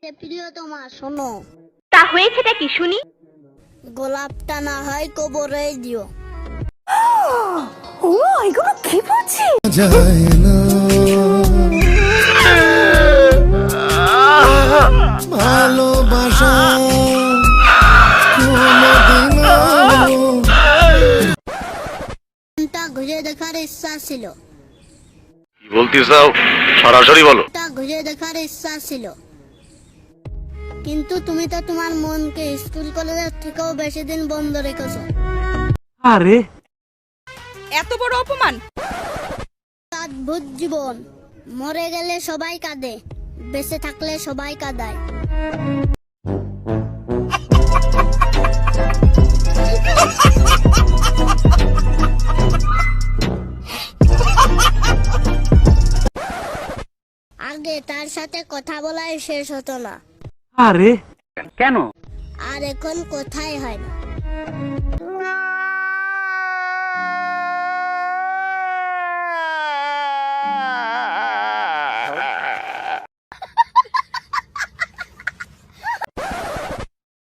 আরে প্রিয়তমা শোনো, তা হয়েছেটা কি শুনি? গোলাপটা না হয় কবরে দিও। ও এগুলো কি বলছি? ভালোবাসা ঘুরে দেখার ইচ্ছা ছিল, কি বলতে চাও সরাসরি বলো। ঘুরে দেখার ইচ্ছা ছিল, কিন্তু তুমি তো তোমার মনকে স্কুল কলেজের থেকেও বেশি দিন বন্ধ রেখেছো। আরে এত বড় অপমান! অদ্ভুত জীবন, মরে গেলে সবাই কাঁদে, বেঁচে থাকলে সবাই কাঁদায়। আগে তার সাথে কথা বলাই শেষ হতো না, আরে কেন? আর এখন কথাই হয় না।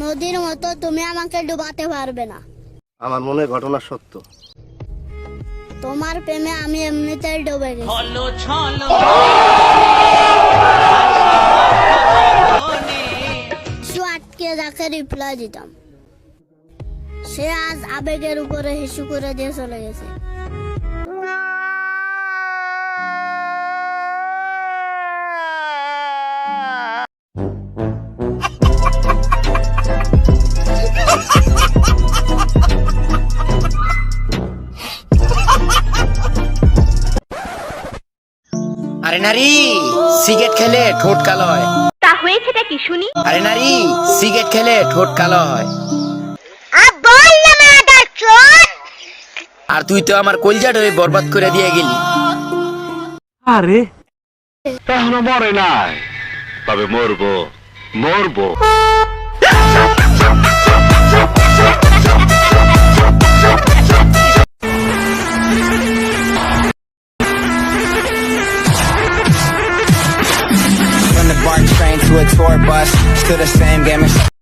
নদীর মতো তুমি আমাকে ডুবাতে পারবে না। আমার মনে ঘটনা সত্য। তোমার প্রেমে আমি এমনিতেই ডুবে গেছি। হিসু আটকে যাকে রিপ্লাই দিতাম, সে আজ আবেগের উপরে হিসু করে দিয়ে চলে গেছে। আরে নারী, সিগারেট খেলে ঠোঁট কালো হয়। তা হয়েছেটা কি শুনি? আরে নারী, সিগারেট খেলে ঠোঁট কালো হয়। আর তুই তো আমার কলজাটারে বরবাদ করে দিয়ে গেলি। আরে এখনো মরে নাই, তবে মরবো মরবো। From the BART train to a tour bus to the